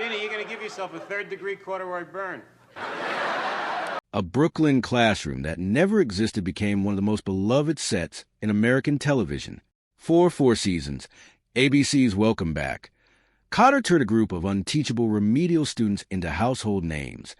Vinny, you're going to give yourself a third-degree corduroy burn. A Brooklyn classroom that never existed became one of the most beloved sets in American television. For 4 seasons, ABC's Welcome Back. Kotter turned a group of unteachable remedial students into household names,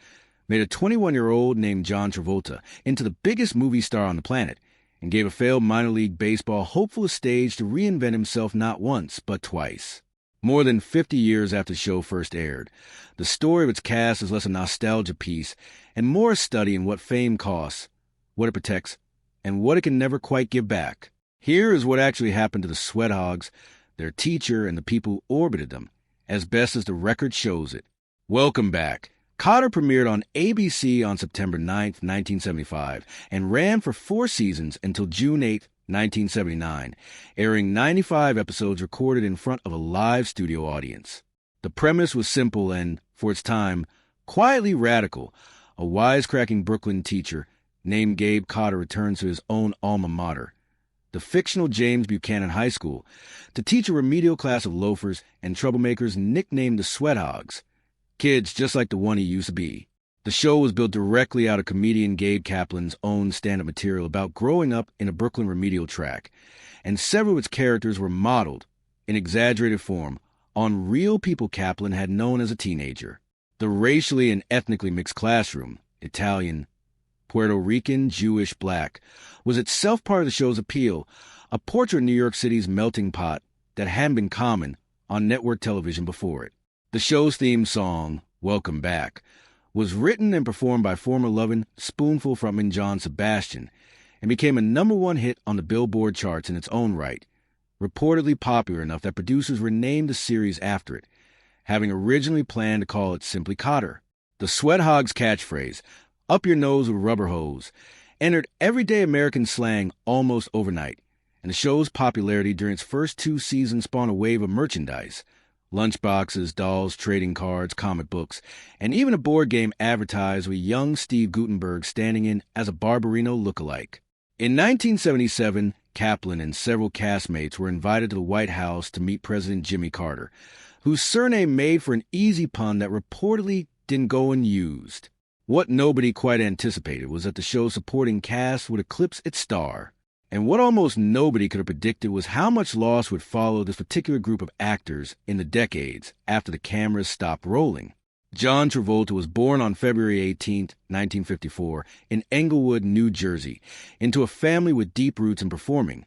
made a 21-year-old named John Travolta into the biggest movie star on the planet, and gave a failed minor league baseball hopeful a stage to reinvent himself not once, but twice. More than 50 years after the show first aired, the story of its cast is less a nostalgia piece and more a study in what fame costs, what it protects, and what it can never quite give back. Here is what actually happened to the Sweat Hogs, their teacher, and the people who orbited them, as best as the record shows it. Welcome Back. Kotter premiered on ABC on September 9th, 1975, and ran for 4 seasons until June 8th, 1979, airing 95 episodes recorded in front of a live studio audience. The premise was simple and, for its time, quietly radical. A wisecracking Brooklyn teacher named Gabe Kotter returns to his own alma mater, the fictional James Buchanan High School, to teach a remedial class of loafers and troublemakers nicknamed the Sweat Hogs, kids just like the one he used to be. The show was built directly out of comedian Gabe Kaplan's own stand-up material about growing up in a Brooklyn remedial track, and several of its characters were modeled, in exaggerated form, on real people Kaplan had known as a teenager. The racially and ethnically mixed classroom, Italian, Puerto Rican, Jewish, Black, was itself part of the show's appeal, a portrait of New York City's melting pot that hadn't been common on network television before it. The show's theme song, Welcome Back, was written and performed by former Lovin' Spoonful frontman John Sebastian and became a #1 hit on the Billboard charts in its own right, reportedly popular enough that producers renamed the series after it, having originally planned to call it simply Kotter. The Sweat Hogs catchphrase, "Up your nose with a rubber hose," entered everyday American slang almost overnight, and the show's popularity during its first 2 seasons spawned a wave of merchandise, lunchboxes, dolls, trading cards, comic books, and even a board game advertised with young Steve Guttenberg standing in as a Barbarino lookalike. In 1977, Kaplan and several castmates were invited to the White House to meet President Jimmy Carter, whose surname made for an easy pun that reportedly didn't go unused. What nobody quite anticipated was that the show's supporting cast would eclipse its star. And what almost nobody could have predicted was how much loss would follow this particular group of actors in the decades after the cameras stopped rolling. John Travolta was born on February 18, 1954, in Englewood, New Jersey, into a family with deep roots in performing.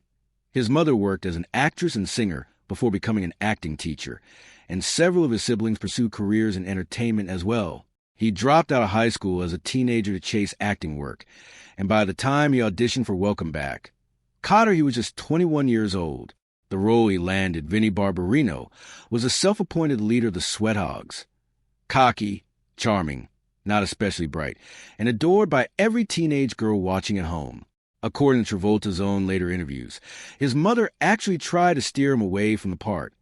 His mother worked as an actress and singer before becoming an acting teacher, and several of his siblings pursued careers in entertainment as well. He dropped out of high school as a teenager to chase acting work, and by the time he auditioned for Welcome Back, Kotter, he was just 21 years old. The role he landed, Vinnie Barbarino, was a self-appointed leader of the Sweat Hogs. Cocky, charming, not especially bright, and adored by every teenage girl watching at home. According to Travolta's own later interviews, his mother actually tried to steer him away from the part.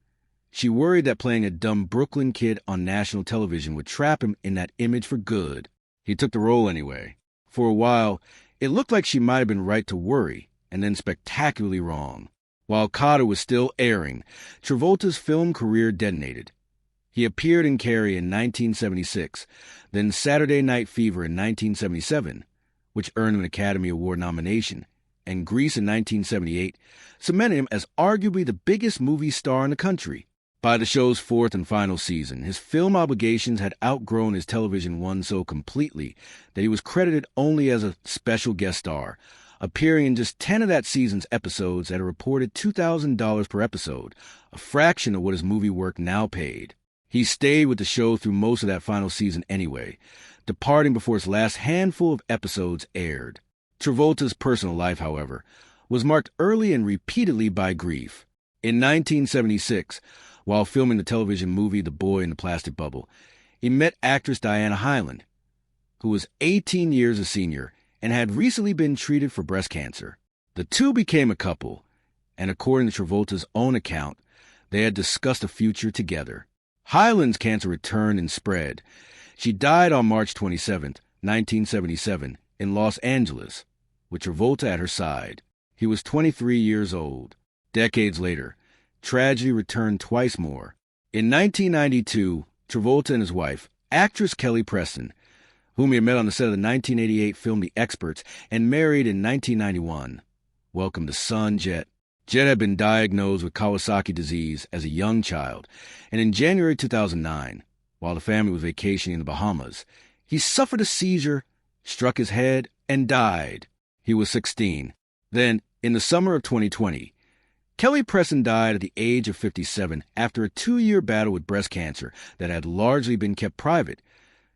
She worried that playing a dumb Brooklyn kid on national television would trap him in that image for good. He took the role anyway. For a while, it looked like she might have been right to worry, and then spectacularly wrong. While Kotter was still airing, Travolta's film career detonated. He appeared in Carrie in 1976, then Saturday Night Fever in 1977, which earned him an Academy Award nomination, and Grease in 1978 cemented him as arguably the biggest movie star in the country. By the show's 4th and final season, his film obligations had outgrown his television one so completely that he was credited only as a special guest star, appearing in just 10 of that season's episodes at a reported $2,000 per episode, a fraction of what his movie work now paid. He stayed with the show through most of that final season anyway, departing before its last handful of episodes aired. Travolta's personal life, however, was marked early and repeatedly by grief. In 1976, while filming the television movie The Boy in the Plastic Bubble, he met actress Diana Hyland, who was 18 years a senior and had recently been treated for breast cancer. The two became a couple, and according to Travolta's own account, they had discussed a future together. Hyland's cancer returned and spread. She died on March 27, 1977, in Los Angeles, with Travolta at her side. He was 23 years old. Decades later, tragedy returned twice more. In 1992, Travolta and his wife, actress Kelly Preston, whom he had met on the set of the 1988 film The Experts and married in 1991, welcomed a son, Jet. Jet had been diagnosed with Kawasaki disease as a young child, and in January 2009, while the family was vacationing in the Bahamas, he suffered a seizure, struck his head, and died. He was 16. Then, in the summer of 2020, Kelly Preston died at the age of 57 after a 2-year battle with breast cancer that had largely been kept private.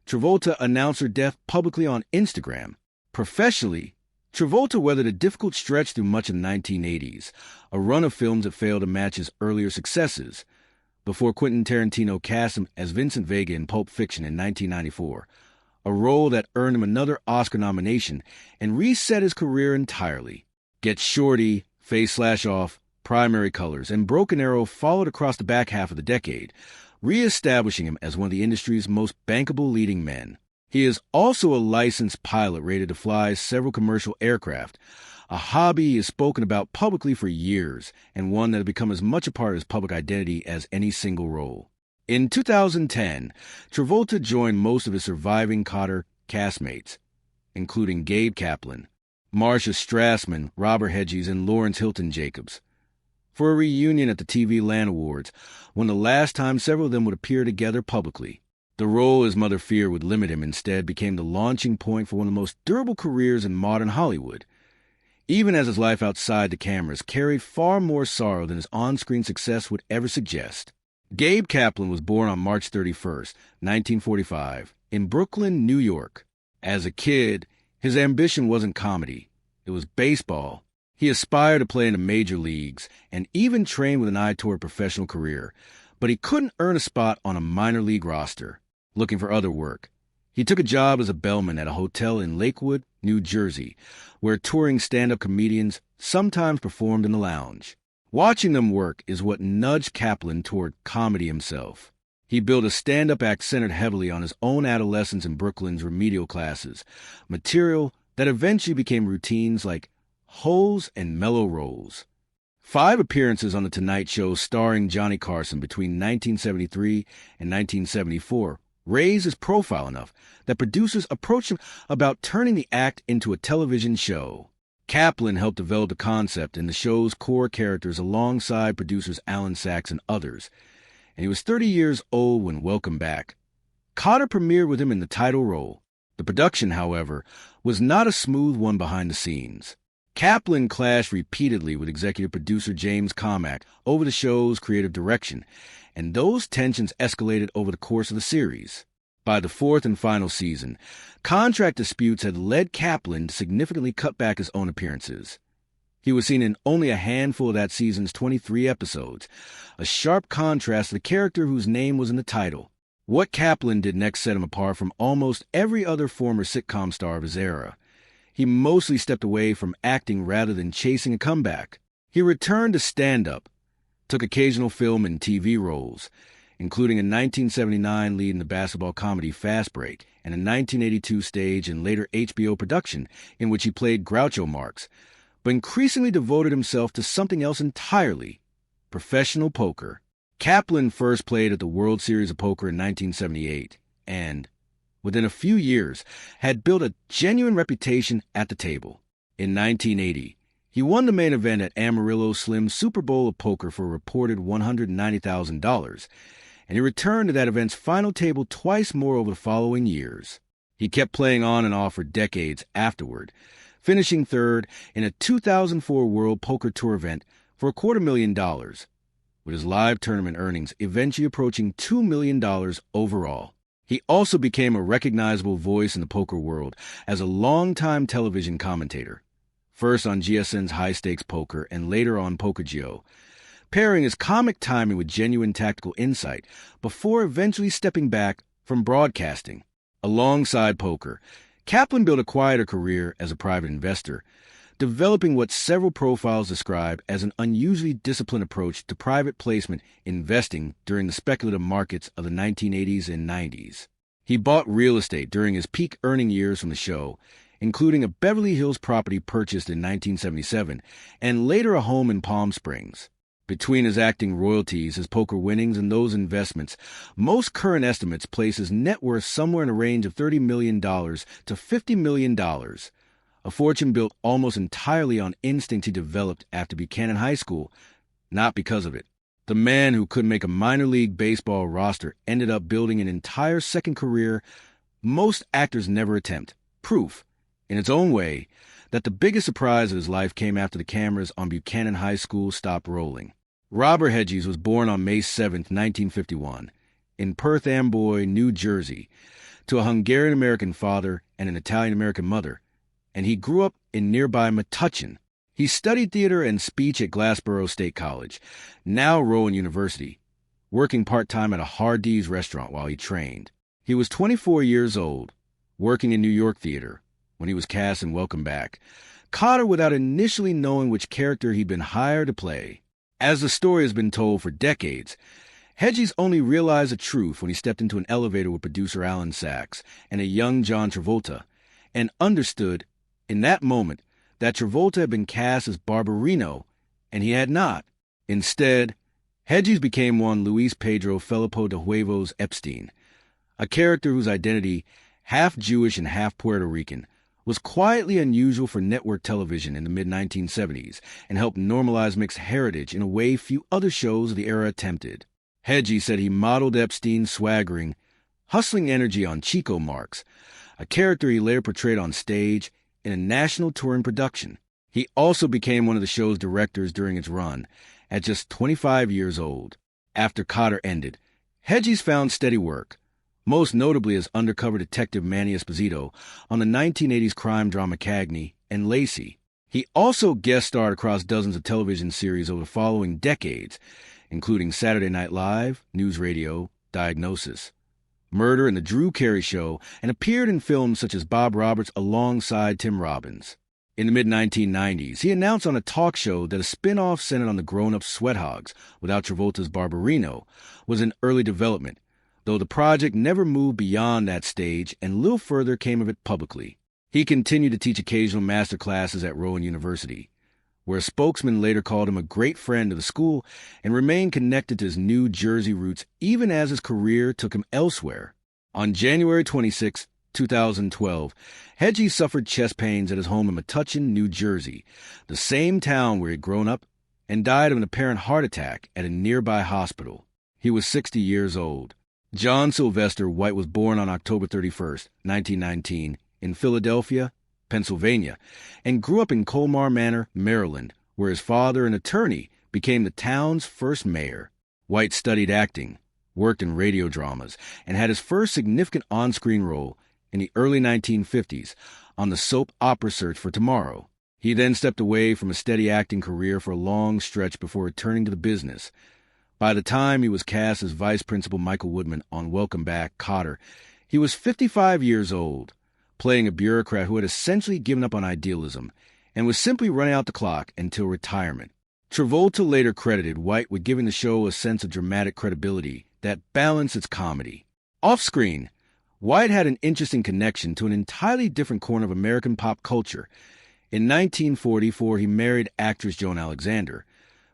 Travolta announced her death publicly on Instagram. Professionally, Travolta weathered a difficult stretch through much of the 1980s, a run of films that failed to match his earlier successes, before Quentin Tarantino cast him as Vincent Vega in Pulp Fiction in 1994, a role that earned him another Oscar nomination and reset his career entirely. Get Shorty, Face Slash Off, Primary Colors, and Broken Arrow followed across the back half of the decade, re-establishing him as one of the industry's most bankable leading men. He is also a licensed pilot rated to fly several commercial aircraft, a hobby he has spoken about publicly for years, and one that has become as much a part of his public identity as any single role. In 2010, Travolta joined most of his surviving Kotter castmates, including Gabe Kaplan, Marcia Strassman, Robert Hedges, and Lawrence Hilton Jacobs, for a reunion at the TV Land Awards, when the last time several of them would appear together publicly. The role his mother feared would limit him instead became the launching point for one of the most durable careers in modern Hollywood, even as his life outside the cameras carried far more sorrow than his on-screen success would ever suggest. Gabe Kaplan was born on March 31st, 1945, in Brooklyn, New York. As a kid, his ambition wasn't comedy. It was baseball. He aspired to play in the major leagues and even trained with an eye toward a professional career, but he couldn't earn a spot on a minor league roster. Looking for other work, he took a job as a bellman at a hotel in Lakewood, New Jersey, where touring stand-up comedians sometimes performed in the lounge. Watching them work is what nudged Kaplan toward comedy himself. He built a stand-up act centered heavily on his own adolescence in Brooklyn's remedial classes, material that eventually became routines like Holes and Mellow Rolls. 5 appearances on The Tonight Show starring Johnny Carson between 1973 and 1974 raised his profile enough that producers approached him about turning the act into a television show. Kaplan helped develop the concept and the show's core characters alongside producers Alan Sachs and others, and he was 30 years old when Welcome Back. Kotter premiered with him in the title role. The production, however, was not a smooth one behind the scenes. Kaplan clashed repeatedly with executive producer James Carmack over the show's creative direction, and those tensions escalated over the course of the series. By the 4th and final season, contract disputes had led Kaplan to significantly cut back his own appearances. He was seen in only a handful of that season's 23 episodes, a sharp contrast to the character whose name was in the title. What Kaplan did next set him apart from almost every other former sitcom star of his era. He mostly stepped away from acting rather than chasing a comeback. He returned to stand-up, took occasional film and TV roles, including a 1979 lead in the basketball comedy Fast Break and a 1982 stage and later HBO production in which he played Groucho Marx, but increasingly devoted himself to something else entirely, professional poker. Kaplan first played at the World Series of Poker in 1978 and, within a few years, had built a genuine reputation at the table. In 1980, he won the main event at Amarillo Slim's Super Bowl of Poker for a reported $190,000, and he returned to that event's final table twice more over the following years. He kept playing on and off for decades afterward, finishing third in a 2004 World Poker Tour event for $250,000, with his live tournament earnings eventually approaching $2 million overall. He also became a recognizable voice in the poker world as a longtime television commentator, first on GSN's High Stakes Poker and later on Poker Geo, pairing his comic timing with genuine tactical insight before eventually stepping back from broadcasting. Alongside poker, Kaplan built a quieter career as a private investor, developing what several profiles describe as an unusually disciplined approach to private placement investing during the speculative markets of the 1980s and 90s. He bought real estate during his peak earning years from the show, including a Beverly Hills property purchased in 1977 and later a home in Palm Springs. Between his acting royalties, his poker winnings, and those investments, most current estimates place his net worth somewhere in a range of $30 million to $50 million, a fortune built almost entirely on instinct he developed after Buchanan High School, not because of it. The man who couldn't make a minor league baseball roster ended up building an entire second career most actors never attempt. Proof, in its own way, that the biggest surprise of his life came after the cameras on Buchanan High School stopped rolling. Robert Hedges was born on May 7, 1951, in Perth Amboy, New Jersey, to a Hungarian-American father and an Italian-American mother, and he grew up in nearby Metuchen. He studied theater and speech at Glassboro State College, now Rowan University, working part-time at a Hardee's restaurant while he trained. He was 24 years old, working in New York theater, when he was cast in Welcome Back, Kotter without initially knowing which character he'd been hired to play. As the story has been told for decades, Hedges only realized the truth when he stepped into an elevator with producer Alan Sachs and a young John Travolta, and understood, in that moment, that Travolta had been cast as Barbarino, and he had not. Instead, Hedges became one Luis Pedro Felipo de Huevos Epstein, a character whose identity, half Jewish and half Puerto Rican, was quietly unusual for network television in the mid-1970s and helped normalize mixed heritage in a way few other shows of the era attempted. Hedges said he modeled Epstein's swaggering, hustling energy on Chico Marx, a character he later portrayed on stage in a national touring production. He also became one of the show's directors during its run, at just 25 years old. After Kotter ended, Hedges found steady work, most notably as undercover detective Manny Esposito on the 1980s crime drama Cagney and Lacey. He also guest starred across dozens of television series over the following decades, including Saturday Night Live, News Radio, Diagnosis, Murder and the Drew Carey Show, and appeared in films such as Bob Roberts alongside Tim Robbins. In the mid-1990s, he announced on a talk show that a spin-off centered on the grown-up Sweat Hogs, without Travolta's Barbarino, was in early development, though the project never moved beyond that stage and little further came of it publicly. He continued to teach occasional master classes at Rowan University, where a spokesman later called him a great friend of the school and remained connected to his New Jersey roots even as his career took him elsewhere. On January 26, 2012, Hedges suffered chest pains at his home in Metuchen, New Jersey, the same town where he'd grown up, and died of an apparent heart attack at a nearby hospital. He was 60 years old. John Sylvester White was born on October 31, 1919, in Philadelphia, Pennsylvania, and grew up in Colmar Manor, Maryland, where his father, an attorney, became the town's first mayor. White studied acting, worked in radio dramas, and had his first significant on-screen role in the early 1950s on the soap opera Search for Tomorrow. He then stepped away from a steady acting career for a long stretch before returning to the business. By the time he was cast as Vice Principal Michael Woodman on Welcome Back, Kotter, he was 55 years old, playing a bureaucrat who had essentially given up on idealism and was simply running out the clock until retirement. Travolta later credited White with giving the show a sense of dramatic credibility that balanced its comedy. Off-screen, White had an interesting connection to an entirely different corner of American pop culture. In 1944, he married actress Joan Alexander,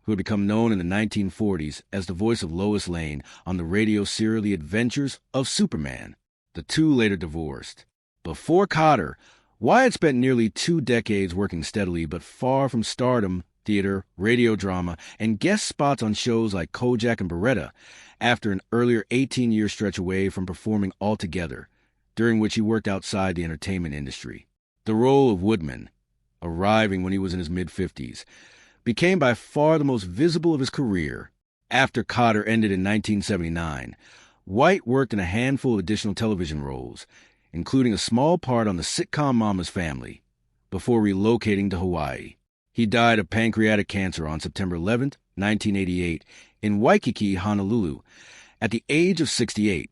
who had become known in the 1940s as the voice of Lois Lane on the radio serial The Adventures of Superman. The two later divorced. Before Kotter, Wyatt spent nearly 2 decades working steadily but far from stardom, theater, radio drama, and guest spots on shows like Kojak and Beretta after an earlier 18-year stretch away from performing altogether, during which he worked outside the entertainment industry. The role of Woodman, arriving when he was in his mid-50s, became by far the most visible of his career. After Kotter ended in 1979, White worked in a handful of additional television roles, including a small part on the sitcom Mama's Family, before relocating to Hawaii. He died of pancreatic cancer on September 11, 1988, in Waikiki, Honolulu, at the age of 68,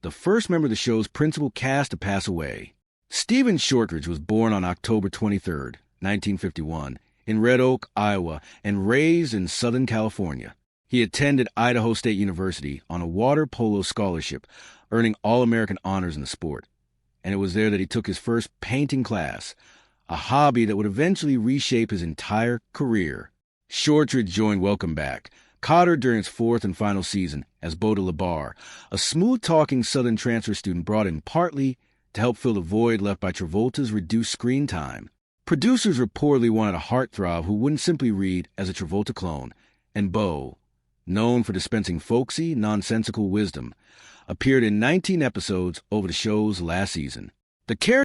the first member of the show's principal cast to pass away. Stephen Shortridge was born on October 23, 1951, in Red Oak, Iowa, and raised in Southern California. He attended Idaho State University on a water polo scholarship, earning All-American honors in the sport. And it was there that he took his first painting class, a hobby that would eventually reshape his entire career. Shortridge joined Welcome Back. Kotter during its fourth and final season as Boda Labar, a smooth-talking Southern transfer student brought in partly to help fill the void left by Travolta's reduced screen time. Producers reportedly wanted a heartthrob who wouldn't simply read as a Travolta clone, and Bo, known for dispensing folksy, nonsensical wisdom, appeared in 19 episodes over the show's last season. The character